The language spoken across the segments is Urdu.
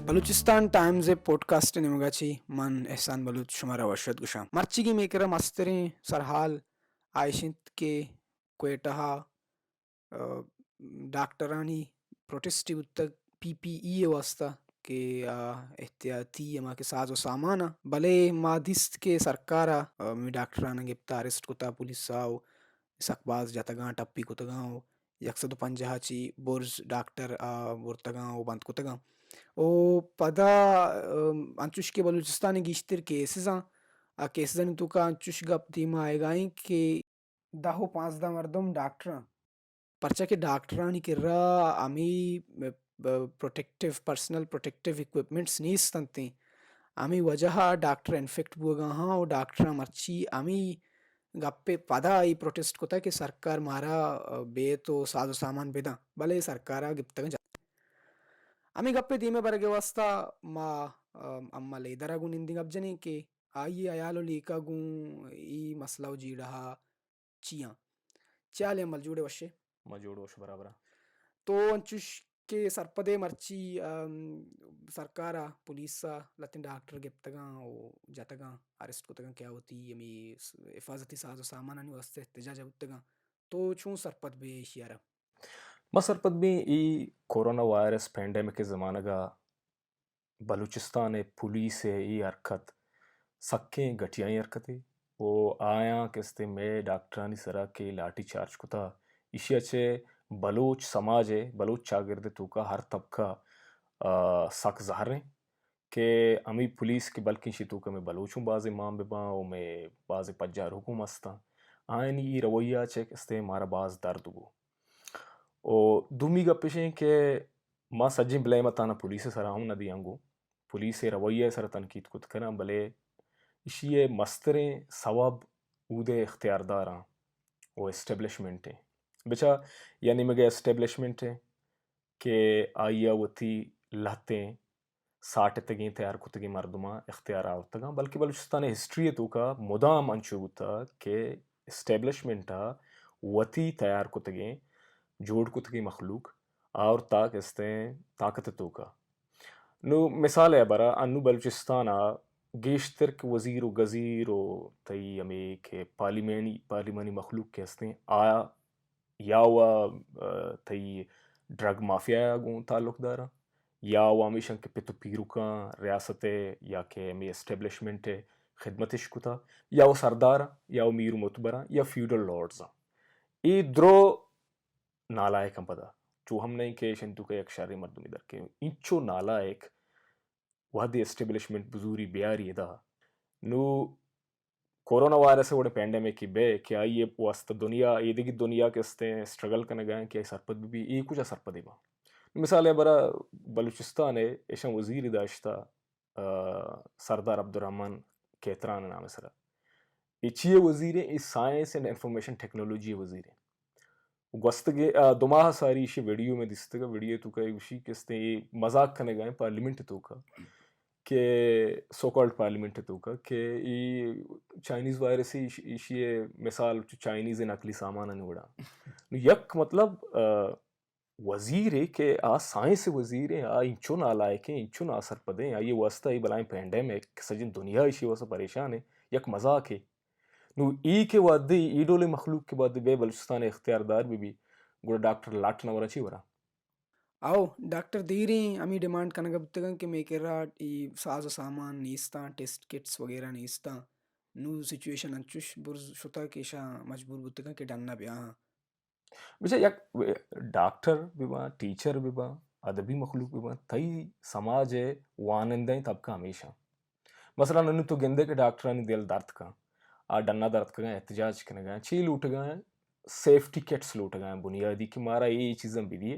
بلوچستان ٹائمز پوڈکاسٹ نمگاچی من احسان بلوچ شمارا ورشد گشام مرچی میکرا مستریں سرحال عائشت کے کوئٹہ ڈاکٹرانی پروٹیسٹی اتک PPE واسطہ کہ احتیاطی اما کے ساز و سامانا بلے ما دست کے سرکارا می ڈاکٹران گپتا اریسٹ کتا پولیس آو سکباز جاتگاں ٹپی کتگاں 150 چی برز ڈاکٹر برتگاں او بند کتگاں او پدا انچوش کے بلوچستان گیشتر کیسزاں کیسزانی تو کا انچوش گپ دیما آئے گائیں کہ 10 و 15 مردم ڈاکٹراں پرچہ کہ ڈاکٹرانی کرا امی پروٹیکٹیو پرسنل پروٹیکٹیو اکوپمنٹس نیستنتیں امی وجہ ڈاکٹر انفیکٹ بوگا ہاں او ڈاکٹر مرچی امی گپے پدا ای پروٹیسٹ کتا کہ سرکار مارا بے تو ساز و سامان بیداں بلے سرکارا گپتگا امی گپے دیمے برگے واسطہ ما اما لیدرا گون نندنگ اب جنیں کہ آئیے ایالو لیکا گون ای مسئلہ جیڑہا چیاں چالے عمل جوڑے وشے مجوڑ وش برابر تو انچوش کے سرپدے مرچی سرکارا پولیسا لتن ڈاکٹر گپتگاں او جاتگاں اریسٹ کتگاں کیا ہوتی امی حفاظتی ساز و سامانانی واسطے احتجاج بتگاں تو چون سرپد بے شیارہ مسرپت بھی ای کورونا وائرس پینڈیمک کے زمانہ گا بلوچستان پولیس ای حرکت سکیں گٹیائی حرکتے وہ آیاں کستے میں ڈاکٹرانی سرا کے لاٹھی چارج کتا اسی اچھے بلوچ سماج ہے بلوچ چاگرد تو کا ہر طبقہ سک ظاہر ہیں کہ امی پولیس کی بلکہ شتو کا میں بلوچوں بعض امام بباں او میں بعض پجار حکوم ہستا آئین ای رویہ چے کستے مارا بعض درد گو او دومی گا پیشیں کہ ما سجیں بلے متانا پولیس سر ہم ندی انگو پولیس رویہ سر تنقید کت کرنا بلے اشیے مستریں ثواب اودے اختیار داراں وہ اسٹیبلشمنٹ ہیں بچا یعنی مگے اسٹیبلشمنٹ ہے کہ آئیا وتی لہتیں ساٹھ تگیں تیار کتگیں مردمہ اختیار آوتگاں بلکہ بلوچستان ہسٹری تو کا مدام انچو گتا کہ اسٹیبلشمنٹا وتی تیار کتگیں جوڑ کتگی مخلوق اور تاک استیں طاقت تو کا نو مثال ہے برا انو بلوچستانا گیشترک وزیر و گزیر و تئی ہمیں کہ پارلیمانی مخلوق کے ہستیں آیا یا ہوا تئی ڈرگ مافیا گوں تعلق دارا یا وہ ہمیشہ کے پتو پیروکاں ریاست یا کہ ہمیں اسٹیبلشمنٹ خدمتش کتا یا وہ سردارا یا وہ میر متبرا یا فیوڈل لارڈزاں ای درو نالائک ہم پدا چو ہم نہیں کہ شنتو کا یک شاری مردمی در کے انچو نالائک وحدی اسٹیبلشمنٹ بزوری بیاری دا نو کورونا وائرس وڑے پینڈیمک کی بے کہ آئیے واسطہ دنیا ایدگی دنیا کے استے اسٹرگل کرنے گئے کہ سرپد بھی ای کچھ سرپدی با مثال ہے برا بلوچستان ہے ایشان وزیر داشتا سردار عبدالرحمن کیتران نام سرا ایچیے وزیر ای سائنس اینڈ انفارمیشن ٹیکنالوجی وزیر گوستگے دو ماہ ساری اسی ویڈیو میں دستگا ویڈیو تو کا اسی کستے مذاق کرنے گئے پارلیمنٹ تو کا کہ سو کالڈ پارلیمنٹ تو کا کہ ای چائنیز وائرس اسی مثال چائنیز نقلی سامان نوڑا یک مطلب وزیر ہے کہ آ سائنس وزیر ہے آ انچو نالائک ہیں انچو ناثر پدیں آئیے واسطہ ای بلائیں پینڈیمک سجن دنیا اسی واسطہ پریشان ہے یک مذاق ہے نو ای کے وعدے ای ڈولے مخلوق کے بعد بے بلوچستان اختیار دار بھی گوڑا ڈاکٹر لاٹ نورا چی ورا آؤ ڈاکٹر دیریں امی ڈیمانڈ کنگا بتگن کہ میکرا ای ساز و سامان نیستاں ٹیسٹ کٹس وغیرہ نیستاں نو سچویشن انچوش برز شتا کہ شاہ مجبور بتگن کہ ڈننا بیا ہاں بچہ یک ڈاکٹر بھی با ٹیچر بھی با ادبی مخلوق بھی با تئی سماج ہے وانندیں طبقہ ہمیشہ مثلا انو تو گندے کے ڈاکٹرانی دل درد کا آ ڈننا درد کا گئے احتجاج کرنے گئے چی لوٹ گئے سیفٹی کٹس لوٹ گئے بنیادی کہ مارا یہ چیزیں بھی دیے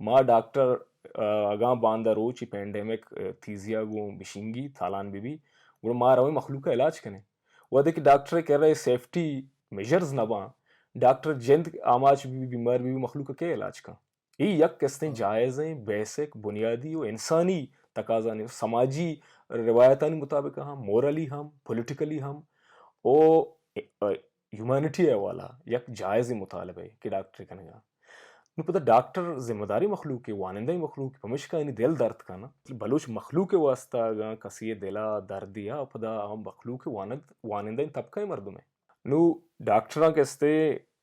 ما ڈاکٹر اگاں باندہ رو چی پینڈیمک تیزیا گو بشنگی تھالان بھی وہ مارا ہوئی مخلوق کا علاج کرنے وہ دیکھ ڈاکٹر کہہ رہے سیفٹی میجرز نہ باں ڈاکٹر جند آماج بھی بیمار بھی مخلوق کے علاج کا یہ یک کستیں جائز ہیں بیسک بنیادی و انسانی تقاضا نہیں سماجی روایتانی مطابق ہم مورلی ہم پولیٹیکلی ہم او ہیومینٹی ہے والا یک جائز مطالبہ ہے کہ ڈاکٹر کرنے گا నువ్వు పెద్ద డాక్టర్ జిమ్మదారీ మخلوق వానిందై మخلوق పమిష్క అని దెల్ దర్ద్ కానా బలూచ్ మخلوق వాస్తాగా కసియే దెలా దర్దియా పదా మخلوق వానిందై తబ్కై మర్దుమే నువ్వు డాక్టరా కస్తే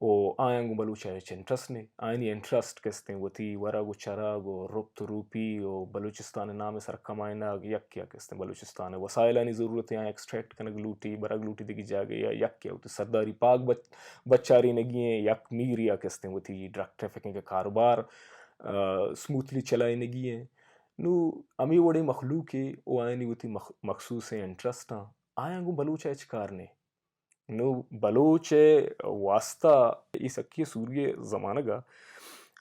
o ayan balucha interest ne ayni interest kesten wati warago charago robto rupi o baluchistan naam sar kamayna yak yak kesten baluchistan wasaila ni zarurat ya extract kana gluti barag gluti digi jage ya yak ya uti sardari pag bachari negi yak mir ya kesten wati drug trafficking ka karobar smoothly chalai negi nu ami wode makhluki o ayni wati makhsus interest ayan balucha karne انه بلوچ واسطة يسكي سوريا زمانگا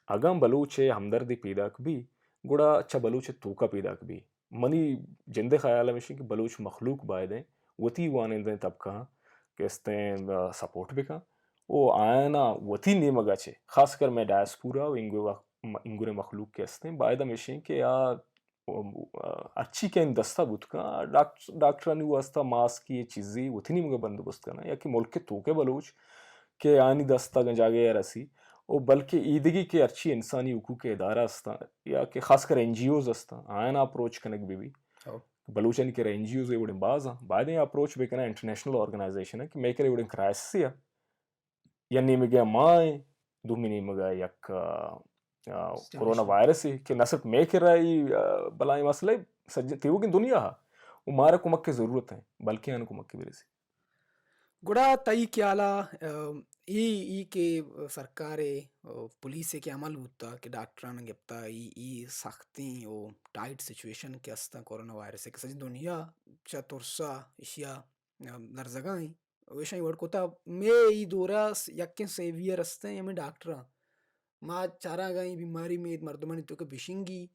اگام بلوچ ہمدردی پیدا کبھی گڑا اچھا بلوچ توکا پیدا کبھی منی جندے خیال میں کہ بلوچ مخلوق بائدیں وتی وانندیں طبقہ کہتے ہیں سپورٹ بکا وہ آئنا وتی نیمگا چھے خاص کر میں ڈائسپورا و انگور مخلوق کہتے ہیں بائدہ مشین کہ یا اچھی کہیں دستہ بود کا ڈاکٹرانی واسطہ ماسک یہ چیزی اتنی مگا بندوبست کرنا یا کہ ملک کے توکے بلوچ کہ آنی دستہ گنجاگے یا رسی او بلکہ ایدگی کے اچھی انسانی حقوق ادارہ استا یا کہ خاص کر این جی اوز استا آئین اپروچ کنک بھی بلوچانی کے این جی اوز ایوڑن باز ہیں بعدیں اپروچ بے کنا انٹرنیشنل آرگنائزیشن ہے کہ میکر ایوڑن کرائسس یا نیمگا مائیں دومی نیمگا یک کورونا وائرس ہے کہ نصف میں کر رہی بلائی مسئلہ سجن تیو کی دنیا ہا وہ مارا کمک کی ضرورت ہے بلکہ ان کمک کی برسی گڑا تئی کیالا ای کے سرکارے پولیس کے عمل ہوتا کہ ڈاکٹران گپتا ای سختیں او ٹائٹ سچویشن کے استا کورونا وائرس کہ سج دنیا چا ترسا اشیا نرزگائیں ویشائی وڑ کوتا میں ای دورا یکن سیویر استے یا میں ڈاکٹران ما چارا گئی بیماری میں مردمان تو کہ بشنگی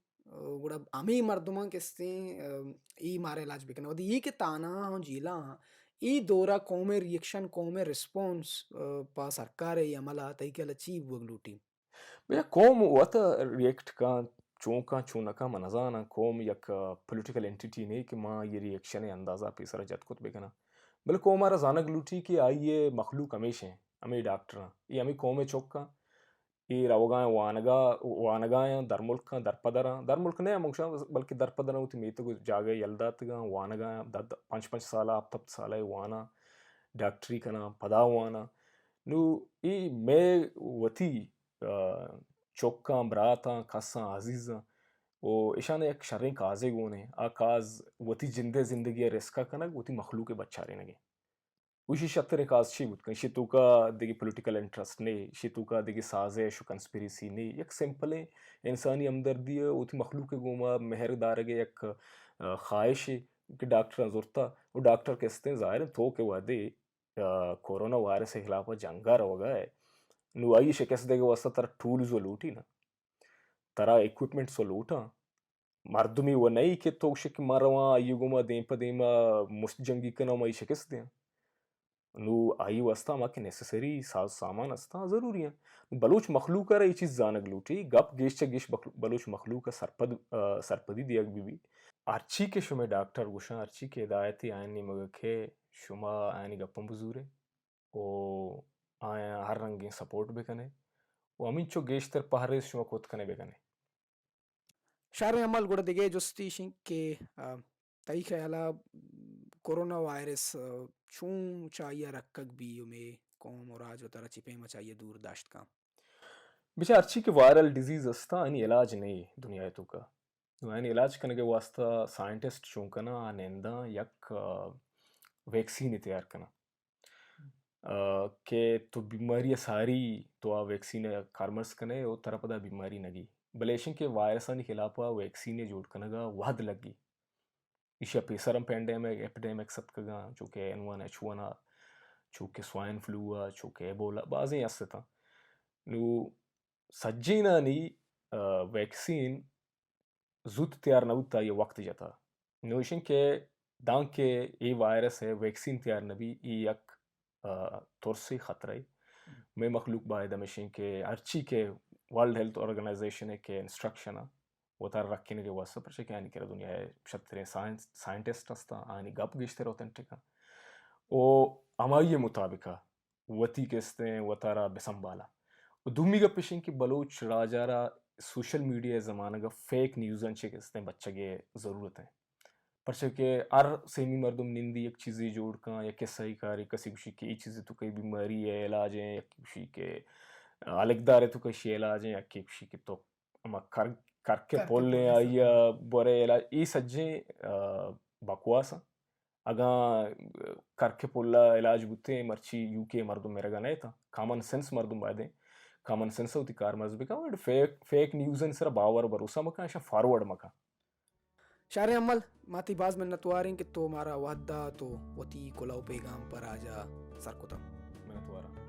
گڑا ہمیں مردمان کستیں ای مارے علاج بکنا ودی ای کے تانا ہوں جیلا ہاں ای دورا قوم ریئیکشن قوم ریسپونس پا سرکار ای عملہ تئی کے لچی بگلوٹی بیا قوم واتا ریئیکٹ کا چونکا چونکا منظانا قوم یک پولیٹیکل انٹیٹی نہیں کہ ماں یہ ریئیکشن اندازہ پیسر جت کت بکنا بل قوم آرہ زانگ لوٹی کہ آئیے مخلوق ہمیشہ ہیں ہمیں ڈاکٹر یہ ہمیں قوم چوکا ಈ ರವಗಾಯ ವಾನಗಾಯ ಧರ್ಮುಲ್ಕ ದರ್ಪದರ ಧರ್ಮುಲ್ಕನೇ ಮುಕ್ಷ ಬಲ್ಕಿ ದರ್ಪದರ ಉತಿ ಮೀತಗು ಜಾಗ ಎಲ್ದಾತ್ಗ ವಾನಗಾಯ ದದ್ ಪಂಚ ಸಾಲ ಹಪ್ತ ಸಾಲ ವಾನ ಡಾಕ್ಟ್ರಿ ಕನ ಪದಾ ವಾನ ನು ಈ ಮೇ ವತಿ چوکا براتا کساں عزیزاں وہ اشانہ یک شریں کازے گونے آ کاز وتی جندے زندگی رسکا کنگ وتی مخلوق بچارے نگے وشی شتر کاز چی بود کن شتوکا دیگی پولیٹیکل انٹرسٹ نے شتوکا دیگی سازش و کنسپیریسی نے یک سمپل انسانی ہمدردی ہے اوتی مخلوق گوما مہر دارگے یک خواہش ہے کہ ڈاکٹر زورتا وہ ڈاکٹر کہتے ہیں ظاہر تو کہ وعدے کورونا وائرس کے خلاف جنگا روگا ہے نو آئی شکست دے گا واسطہ ترا ٹولز و لوٹی نا ترا ایکوپمنٹس و لوٹا مردمی و نئی کہ تو شک مارواں آئی گوما دیم پا دیما مست جنگی کنا مائی شکست دیا نو آئی واسطہ ما کہ نیسسری ساز سامان استا ضروری ہیں بلوچ مخلوق رہا یہ چیز زانگ لوٹی گپ گیش چا گیش بلوچ مخلوق سرپدی دیگ بھی ارچی کے شما ڈاکٹر گوشا ارچی کے ہدایتی آئینی مگکھے شما آئینی گپم بزورے او آیا ہر رنگیں سپورٹ بکنے و امین چو گیشتر پہرے شما کوت کنے بکنے شار عمل گڑا دیگے جستی شنک کہ تئی خیالہ کورونا وائرس چون چاہیے رکھک بھی میں قوم اور آج و ترا چپے ما چاہیے دور داشت کا بچا ارچی کے وائرل ڈیزیز استا اینی علاج نہیں دنیا تو کا اینی علاج کرنے کے واسطہ سائنٹسٹ چونکنا آنندہ یک ویکسین تیار کنا کہ تو بیماری ساری تو آ ویکسین کارمرس کنے او طرح پدا بیماری نگی بلیشن کے وائرسانی خلاف ویکسین جوڑ کنگا وحد لگی ایشیا پیسرم پینڈیمک ایپیڈیمک ست کگا چونکہ N1 H1 چونکہ سوائن فلو چونکہ ایبولا بعضیں استا نو سجینانی ویکسین زود تیار نبوتا یہ وقت جتا نوشن کہ دان کے ای وائرس ہے ویکسین تیار نبی ای یک ترسی خطرہ میں مخلوق باید ہمیشن کہ ارچی کے ورلڈ ہیلتھ آرگنائزیشن کے انسٹرکشن وہ تار رکھنے کے واسطہ پر کہ آنی کرا دنیا ہے شترے سائنٹسٹ ہستا آنی گپ گیشتے روتن ٹھیکا او ہمائی مطابقہ وتی کستے و تارا بسنبالا دومی گپ پیشن کہ بلوچ راجارا سوشل میڈیا زمانہ کا فیک نیوزن چے کستے بچہ کے ضرورت ہے پرچہ کہ ار سیمی مردم نندی ایک چیزی جوڑ کان یا کس صحیح کاری کسی کشی کی ای چیزی تو کئی بیماری ہے علاج ہے یا کشی کے الگدار ہے تو کشی علاج ہے یا کشی کی تو اما کر کے کر کے پولنے پولیس آئی بورے علاج ای سجیں بکواسا اگاں کر کے پولا علاج بوتے مرچی یو کے مردم میرا گا نہیں تھا کامن سینس مردم بائدیں کامن سینس ہوتی کار مذہبی کا فیک نیوزن سر باور بروسہ مکا ایشا فارورڈ مکا شار عمل ماتی باز میں نتواریں کہ تو مارا وحدہ تو وتی کلاو پیغام پر آجا سرکتم میں تو آ رہا